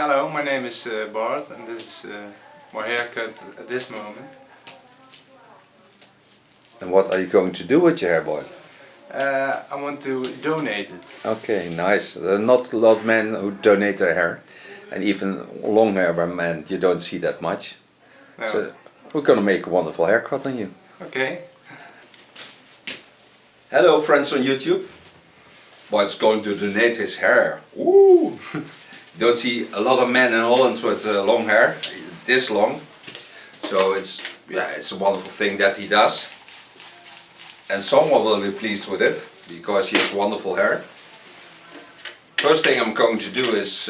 Hello, my name is Bart and this is my haircut at this moment. And what are you going to do with your hair, Bart? I want to donate it. Okay, nice. There are not a lot of men who donate their hair, and even long hair by men you don't see that much. No. So we're gonna make a wonderful haircut on you. Okay. Hello friends on YouTube. Bart's going to donate his hair. Woo! You don't see a lot of men in Holland with long hair, this long. So it's a wonderful thing that he does. And someone will be pleased with it, because he has wonderful hair. First thing I'm going to do is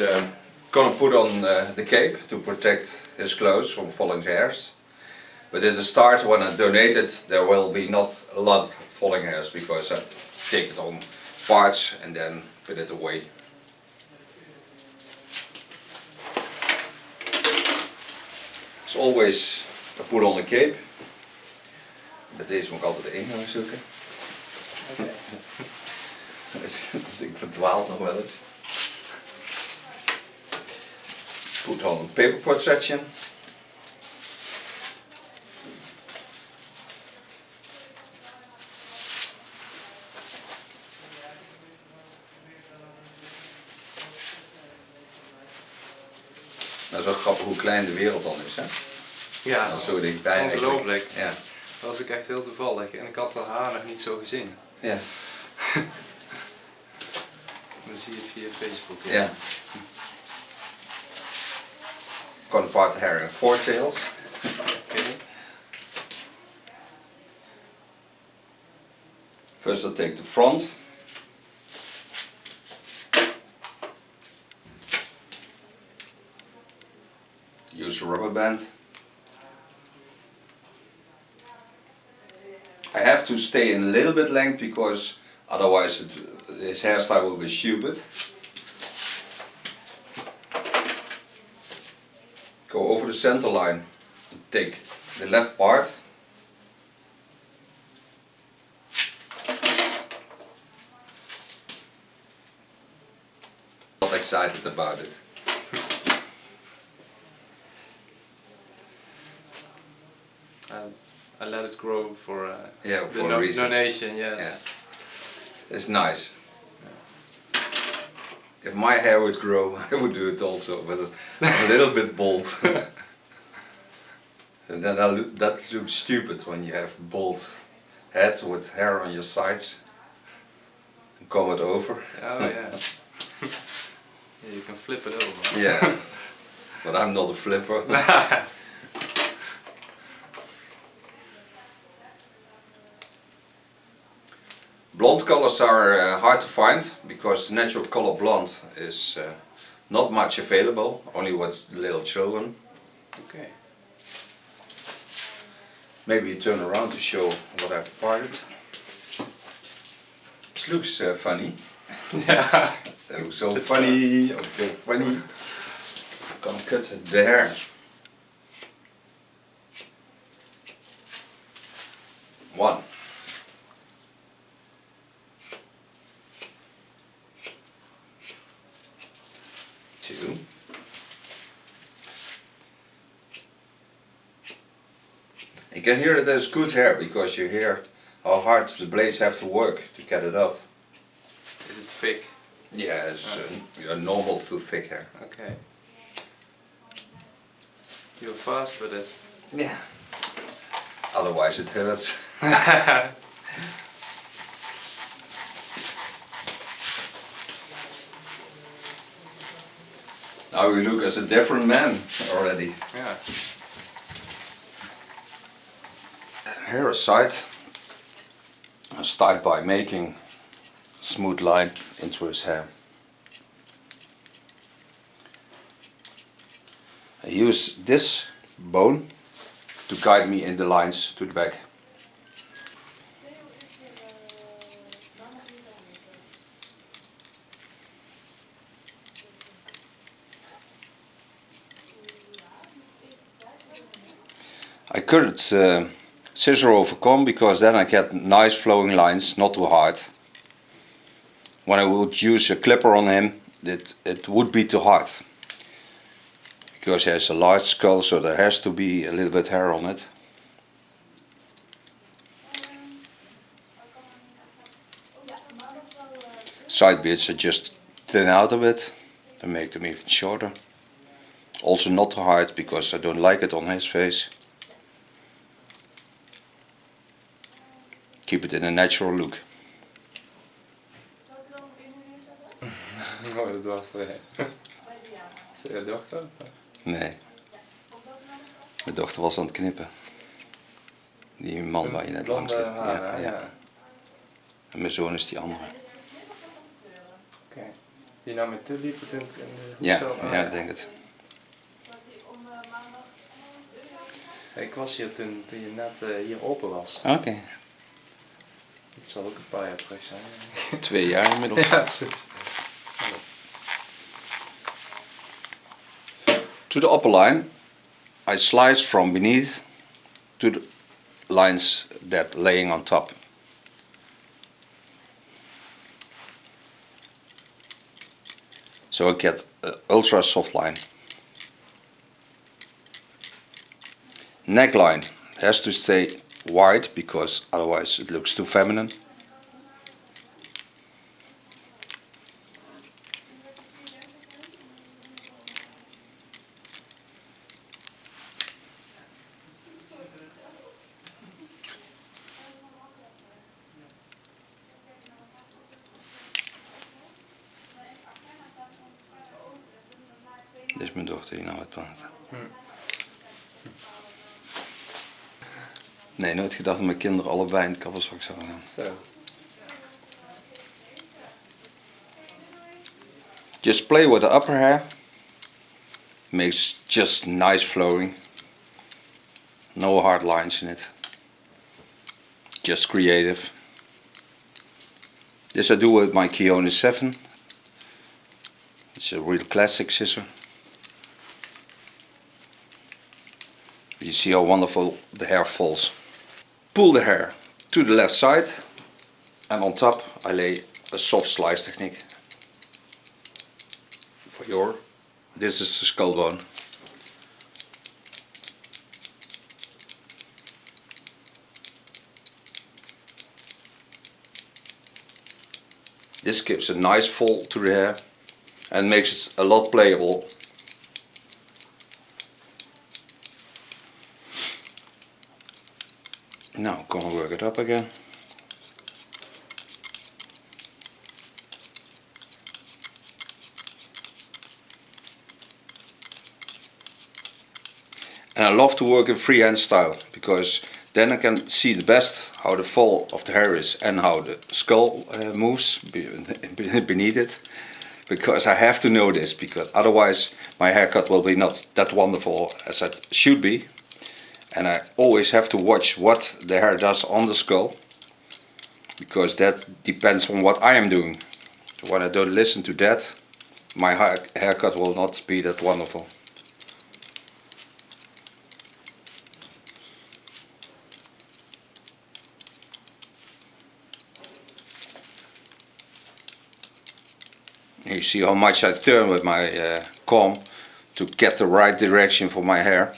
gonna put on the cape to protect his clothes from falling hairs. But in the start, when I donate it, there will be not a lot of falling hairs, because I take it on parts and then put it away. As always, I put on the cape. Met deze moet ik altijd de ingang zoeken. Okay. Ik verdwaal nog wel eens. Put on a paper protection. Dat is wel grappig hoe klein de wereld dan is, hè? Ja, Dat is zo dichtbij. ongelooflijk. Ja. Dat was ook echt heel toevallig en ik had de haar nog niet zo gezien. Ja. Dan zie je het via Facebook. Ja. Yeah. Gonna part the hair in 4 tails. Okay. First I'll take the front. Use a rubber band. I have to stay in a little bit length, because otherwise his hairstyle will be stupid. Go over the center line, take the left part. Not excited about it. I let it grow for Yeah, the for a reason. donation, yes. Yeah. It's nice. If my hair would grow, I would do it also, but I'm a little bit bald. And then that looks stupid when you have bald head with hair on your sides. And comb it over. Oh yeah. Yeah, you can flip it over. Yeah, but I'm not a flipper. Blonde colors are hard to find, because natural color blonde is not much available, only with little children. Okay. Maybe you turn around to show what I've parted. This looks funny. Yeah. Oh, so funny, oh, so funny. I'm gonna cut the hair. One. Two. You can hear that there's good hair, because you hear how hard the blades have to work to get it off. Is it thick? Yeah, it's normal to thick hair. Okay. You're fast with it. Yeah. Otherwise it hurts. Now we look as a different man already. Yeah. Hair aside, I start by making a smooth line into his hair. I use this bone to guide me in the lines to the back. I couldn't scissor over comb, because then I get nice flowing lines, not too hard. When I would use a clipper on him, it would be too hard. because he has a large skull, so there has to be a little bit hair on it. Side bits are just thin out a bit to make them even shorter. Also not too hard, because I don't like it on his face. Keep it in a natural look. Oh, dat was er. Is je dochter? Nee. Mijn dochter was aan het knippen. Die man waar je net langs zit. Ja, ja. En mijn zoon is die andere. Oké. Die nam met te liep in de Ja, zo. ja, ik denk het. Ik was hier toen je net hier open was. Oké. Het zal ook een paar jaar terug zijn. 2 jaar inmiddels. Ja, precies. To the upper line, I slice from beneath to the lines that laying on top. So I get an ultra soft line. Neckline has to stay wide, because otherwise it looks too feminine. Dit is mijn dochter die nou het praat. Nee, nooit gedacht dat mijn kinderen allebei in het kappersvak zouden gaan. Zo. Just play with the upper hair. Makes just nice flowing. No hard lines in it. Just creative. This I do with my Keonis 7. It's a real classic scissor. You see how wonderful the hair falls. Pull the hair to the left side, and on top I lay a soft slice technique. This is the skull bone. This gives a nice fall to the hair and makes it a lot playable. Now I'm gonna work it up again. And I love to work in freehand style, because then I can see the best how the fall of the hair is and how the skull moves beneath it. Because I have to know this, because otherwise my haircut will be not that wonderful as it should be. And I always have to watch what the hair does on the skull, because that depends on what I am doing. So when I don't listen to that, my haircut will not be that wonderful. You see how much I turn with my comb to get the right direction for my hair.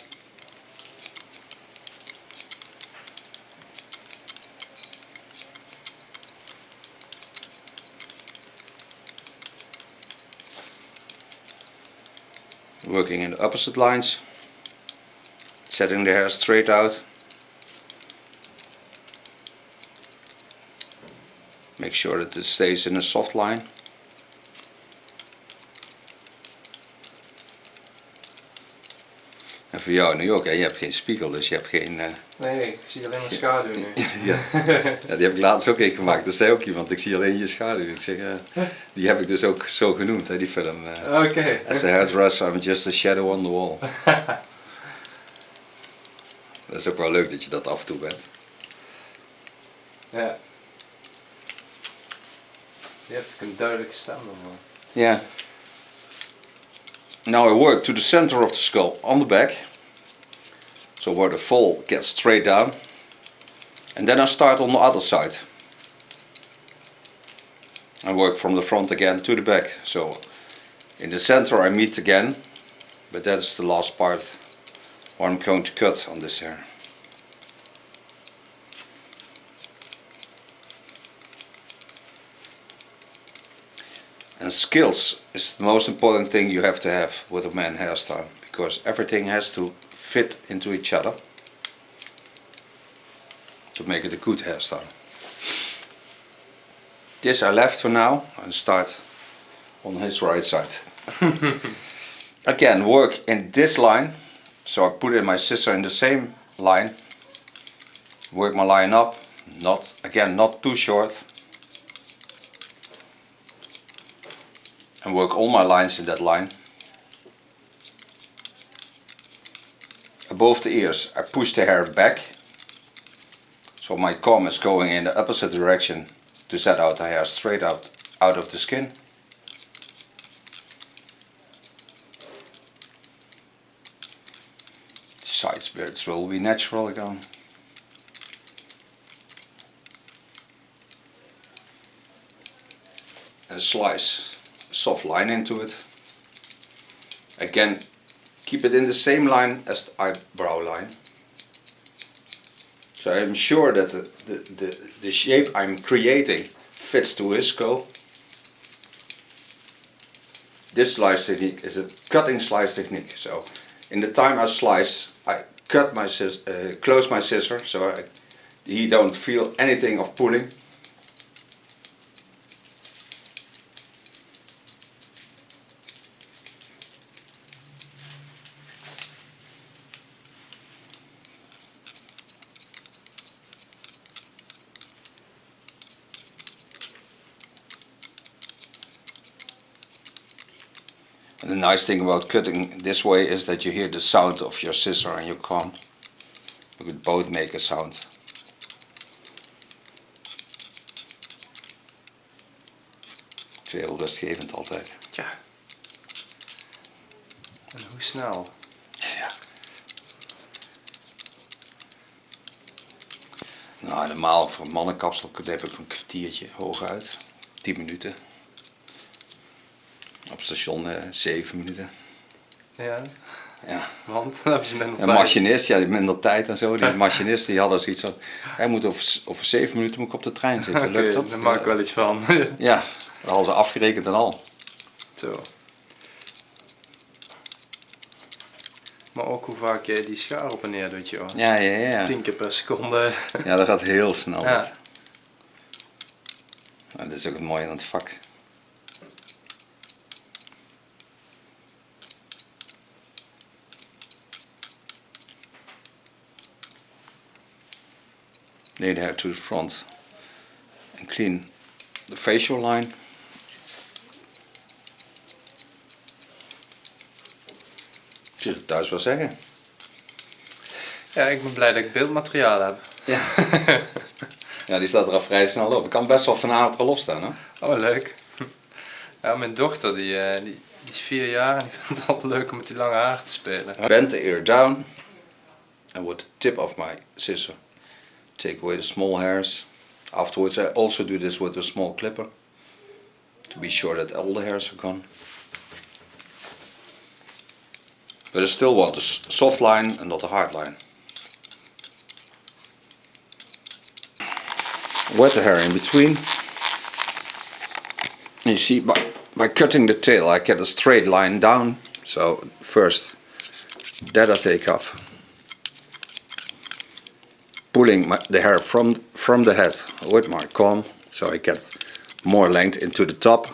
Working in the opposite lines, setting the hair straight out. Make sure that it stays in a soft line. En voor jou nu ook, hè? Je hebt geen spiegel, dus je hebt geen... Nee, ik zie alleen maar schaduw nu. Ja. Ja, die heb ik laatst ook gemaakt. Dat zei ook iemand, ik zie alleen je schaduw. Ik zeg, die heb ik dus ook zo genoemd, hè, die film. Oké. As a hairdresser, I'm just a shadow on the wall. Dat is ook wel leuk dat je dat af en toe bent. Ja. Je hebt een duidelijke stem dan. Yeah. Now I work to the center of the skull on the back, so where the fall gets straight down, and then I start on the other side. I work from the front again to the back, so in the center I meet again but that's the last part what I'm going to cut on this hair. And skills is the most important thing you have to have with a man hairstyle, because everything has to fit into each other to make it a good hairstyle. This I left for now and start on his right side. Again, work in this line, so I put in my scissor in the same line, work my line up, not too short, and work all my lines in that line. Above the ears I push the hair back, so my comb is going in the opposite direction to set out the hair straight out of the skin. Side spirits will be natural again. And slice a soft line into it. Again, keep it in the same line as the eyebrow line. So I'm sure that the shape I'm creating fits to his skull. This slice technique is a cutting slice technique. So in the time I slice, I cut my close my scissor, so he don't feel anything of pulling. And the nice thing about cutting this way is that you hear the sound of your scissor and your comb. You could both make a sound. Veel rustgevend altijd. Ja. En hoe snel? Ja. Nou, normaal voor een mannenkapsel heb ik een kwartiertje hooguit. 10 minuten. Op station 7 minuten. Ja. Ja. Want dan heb je minder Een tijd. machinist, ja, die heeft minder tijd en zo. Die machinist die had zoiets van, hij moet over 7 minuten moet ik op de trein zitten. Oké, Lukt dat? daar maak ik wel iets van. Ja, dat hadden ze afgerekend en al. Zo. Maar ook hoe vaak jij die schaar op en neer doet, joh. Ja. 10 keer per seconde. Ja, dat gaat heel snel. Ja. Nou, dat is ook het mooie aan het vak. Lay the hair to the front and clean the facial line. Ik zou het thuis wel zeggen. Ja, ik ben blij dat ik beeldmateriaal heb. Ja. Ja, die staat er al vrij snel op. Ik kan best wel vanavond wel opstaan, hè? Oh, leuk. Ja, mijn dochter die is 4 jaar en die vindt het altijd leuk om met die lange haar te spelen. Bend the ear down and with the tip of my scissor take away the small hairs. Afterwards I also do this with a small clipper to be sure that all the hairs are gone. But I still want a soft line and not a hard line. Wet the hair in between. And you see by cutting the tail I get a straight line down. So first that I take off. Pulling the hair from the head with my comb, so I get more length into the top.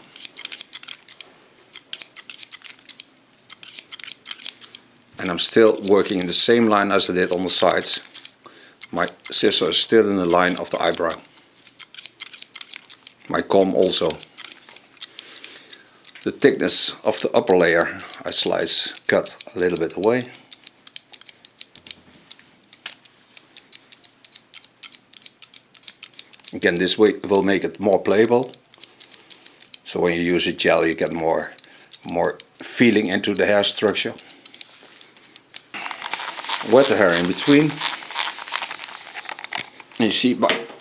And I'm still working in the same line as I did on the sides. My scissor is still in the line of the eyebrow. My comb also. The thickness of the upper layer I cut a little bit away. Again, this way will make it more playable. So when you use a gel, you get more feeling into the hair structure. Wet the hair in between. And you see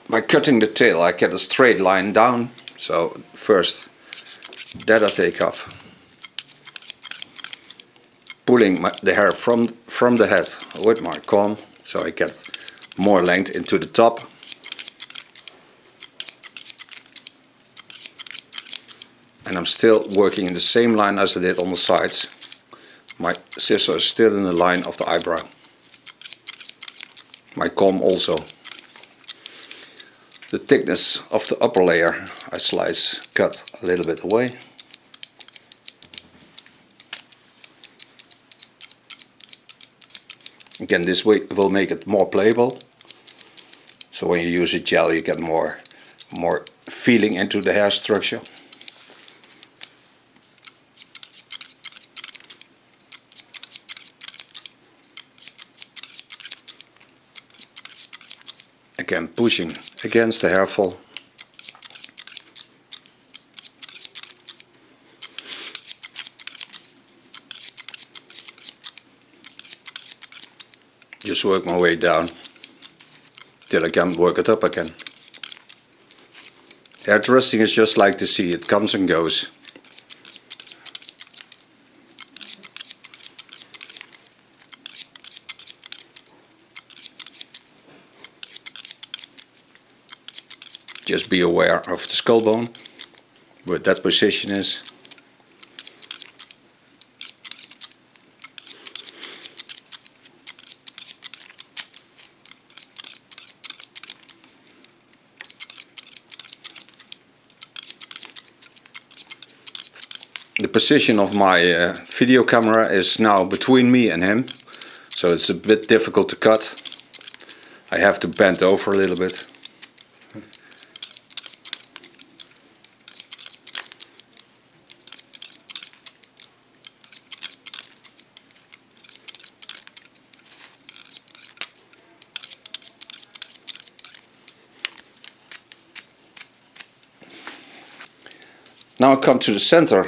by cutting the tail, I get a straight line down. So first that I take off. pulling the hair from the head with my comb, so I get more length into the top. And I'm still working in the same line as I did on the sides. My scissors are still in the line of the eyebrow. My comb also. The thickness of the upper layer I cut a little bit away. Again, this way will make it more playable. So when you use a gel, you get more feeling into the hair structure. Again, pushing against the hair fall. Just work my way down till I can work it up again. Hairdressing is just like the sea, it comes and goes. Just be aware of the skull bone, where that position is. The position of my video camera is now between me and him, so it's a bit difficult to cut. I have to bend over a little bit. Now I come to the center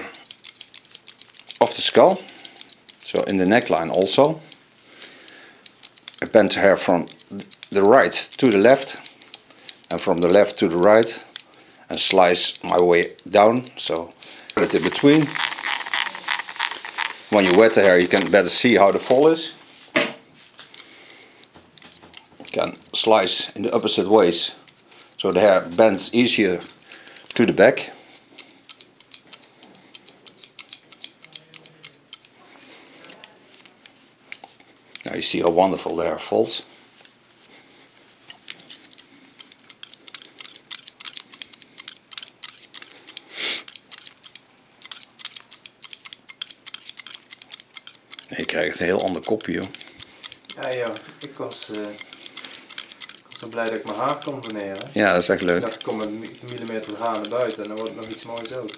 of the skull, so in the neckline also. I bend the hair from the right to the left and from the left to the right and slice my way down, so put it in between. When you wet the hair you can better see how the fall is. You can slice in the opposite ways so the hair bends easier to the back. Now you see how wonderful the hair falls. Je krijgt het heel ander kopje. Ja, ik was zo blij dat ik mijn haar kon verneren. Ja, dat is echt leuk. Ik dacht, ik kom een millimeter haar naar buiten en dan wordt het nog iets moois ook.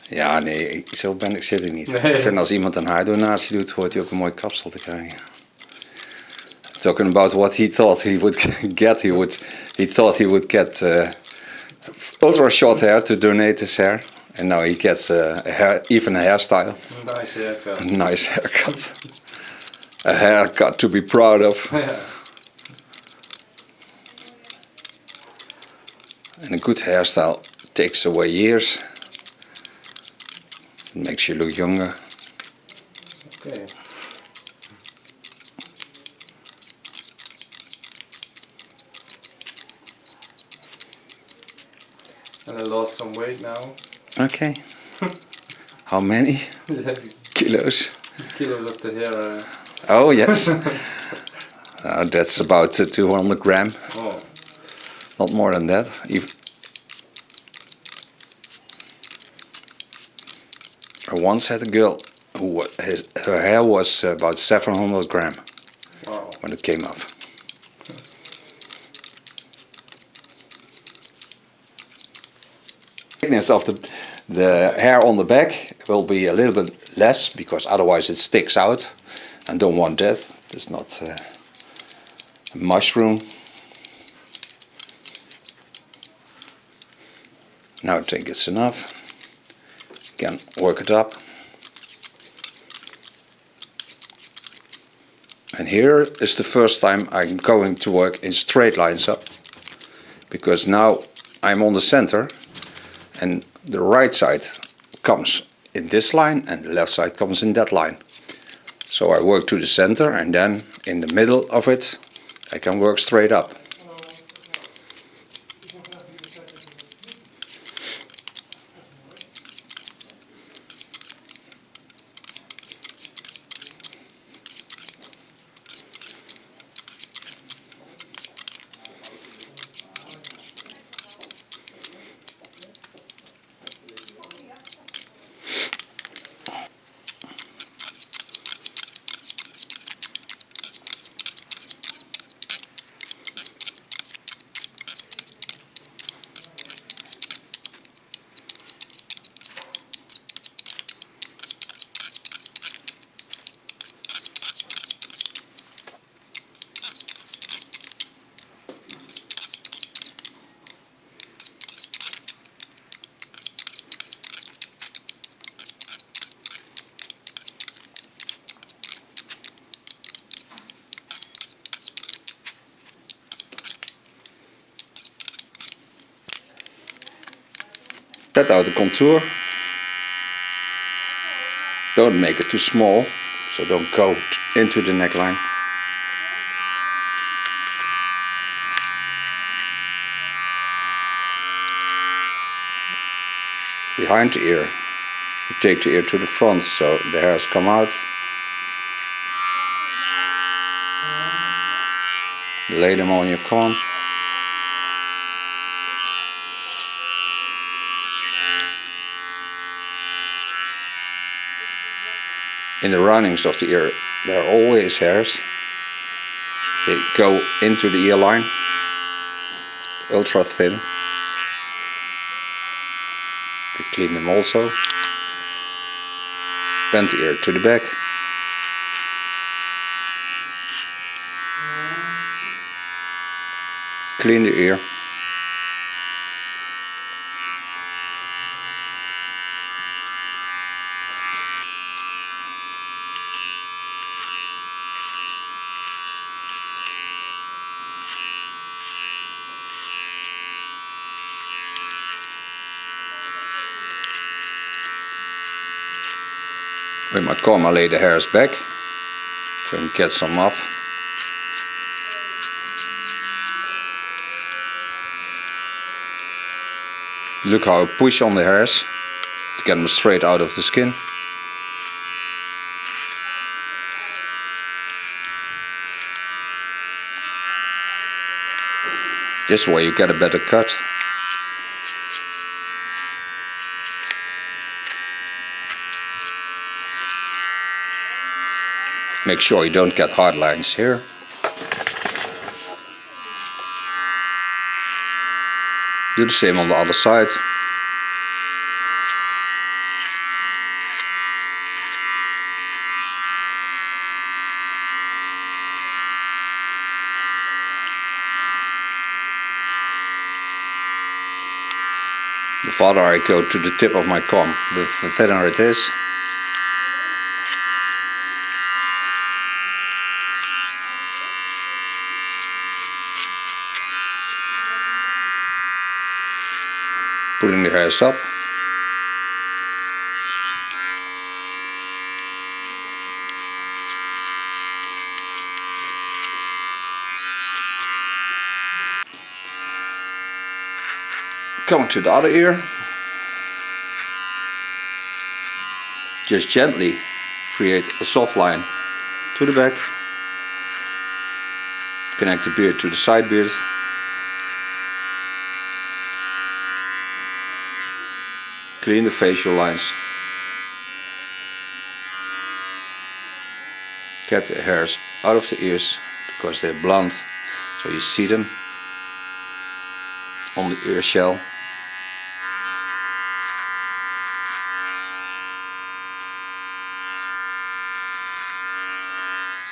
Ja, nee, zo zit ik niet. Nee. Ik vind als iemand een haardonatie doet, hoort hij ook een mooi kapsel te krijgen. Talking about what he thought he would get, he thought he would get ultra short hair to donate his hair, and now he gets even a hairstyle. Nice haircut. A nice haircut. A haircut to be proud of. Ja. And a good hairstyle takes away years. It makes you look younger. Okay. And I lost some weight now. Okay. How many kilos? Kilos of the hair. Oh yes. That's about 200 gram. Oh. Not more than that. I once had a girl who her hair was about 700 gram. Wow. When it came off. Thickness of the hair on the back will be a little bit less because otherwise it sticks out, and don't want that. It's not a mushroom. Now I think it's enough. Can work it up. And here is the first time I'm going to work in straight lines up, because now I'm on the center and the right side comes in this line and the left side comes in that line. So I work to the center, and then in the middle of it I can work straight up. Set out the contour. Don't make it too small, so don't go into the neckline. Behind the ear, you take the ear to the front so the hairs come out. Lay them on your comb. In the roundings of the ear there are always hairs. They go into the ear line, ultra thin. You clean them also. Bend the ear to the back. Clean the ear. With my comb I lay the hairs back so you can get some off. Look how I push on the hairs to get them straight out of the skin. This way you get a better cut. Make sure you don't get hard lines here. Do the same on the other side. The farther I go to the tip of my comb, the thinner it is. Pulling the hairs up. Coming to the other ear. Just gently create a soft line to the back. Connect the beard to the side beard. Clean the facial lines. Get the hairs out of the ears because they're blunt, so you see them on the ear shell.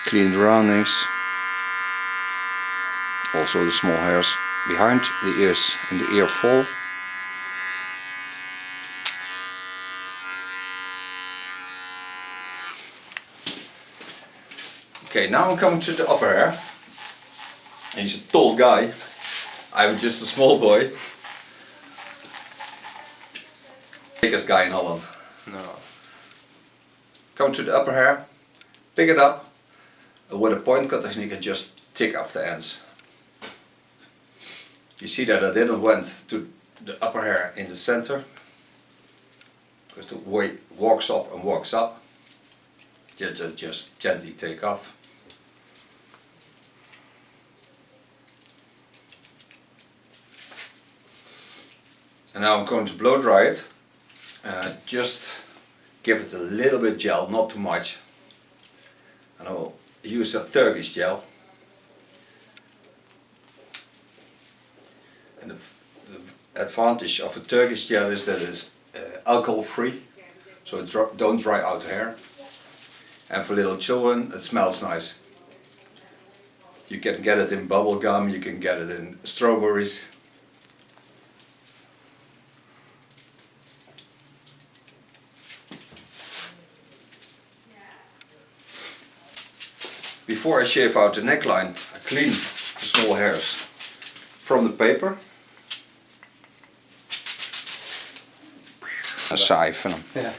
Clean the roundings, also the small hairs behind the ears in the ear fall. Okay, now I'm coming to the upper hair. He's a tall guy. I'm just a small boy. Biggest guy in Holland. No. Coming to the upper hair. pick it up, and with a point cut technique you can just tick off the ends. You see that I didn't went to the upper hair in the center, because the way walks up and walks up, just gently take off. And now I'm going to blow dry it, and just give it a little bit gel, not too much. And I will use a Turkish gel. And the advantage of a Turkish gel is that it's alcohol free, so it don't dry out hair. And for little children it smells nice. You can get it in bubble gum, you can get it in strawberries. Before I shave out the neckline, I clean the small hairs from the paper. En sijfen hem. Ja.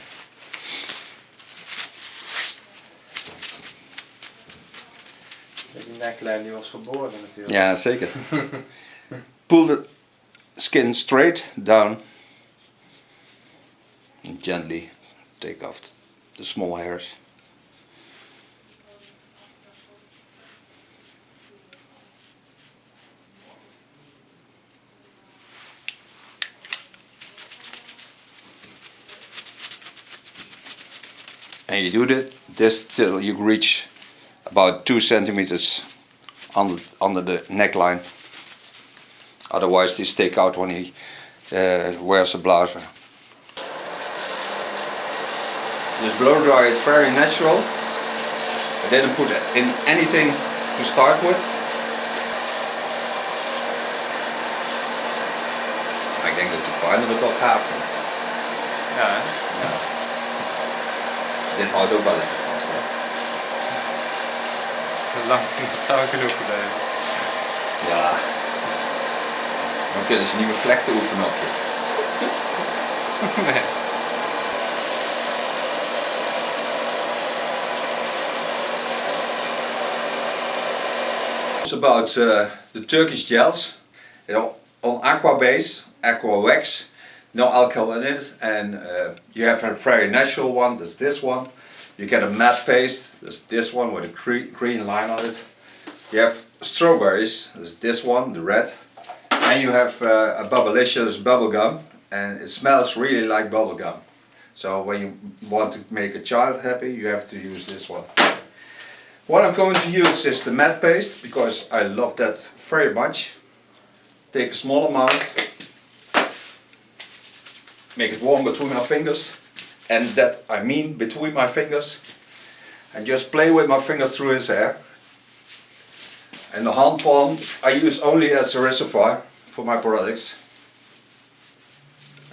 Die neklijn die was verborgen natuurlijk. Ja, zeker. Pull the skin straight down and gently take off the small hairs. And you do this till you reach about 2 centimeters under the neckline. Otherwise they stick out when he wears a blazer. This blow dry is very natural. I didn't put in anything to start with. Ik denk dat die fijner het wel gaaf vindt. Ja, hè? Ja. Dit houdt ook wel lekker vast, hè? Lang genoeg gebleven. Ja. Dan kunnen ze niet meer vlechten oefenen op je. Nee. It's about the Turkish gels, on aqua base, aqua wax, no alcohol in it, and you have a very natural one, there's this one. You get a matte paste, there's this one with a green line on it. You have strawberries, there's this one, the red. And you have a Bubblicious bubble gum, and it smells really like bubble gum. So when you want to make a child happy, you have to use this one. What I'm going to use is the matte paste, because I love that very much. Take a small amount, make it warm between my fingers, and that I mean between my fingers, and just play with my fingers through his hair. And the hand palm I use only as a reservoir for my products,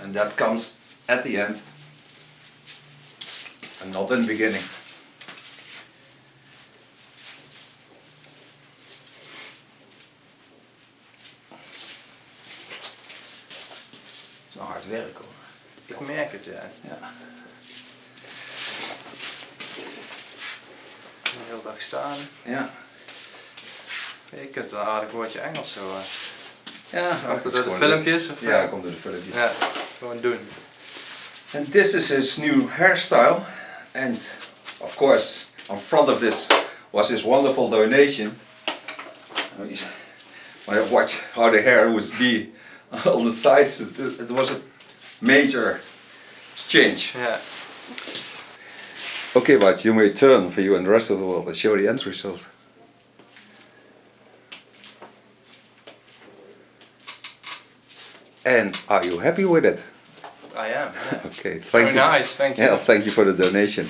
and that comes at the end and not in the beginning. Het is hard werk hoor. Ik merk het, ja. Ja. De hele dag staan. Ja. Je kunt wel een aardig woordje Engels zo. Ja, Komt het door de filmpjes? Of, ja, komt door de filmpjes. Ja, gewoon doen. And this is his new hairstyle, and of course on front of this was his wonderful donation. When I watched how the hair would be on the sides, it was a major change. Ja. Okay, but you may turn for you and the rest of the world and show the end result. And are you happy with it? I am. Yeah. Okay, Very you. nice, thank you. Yeah, thank you for the donation.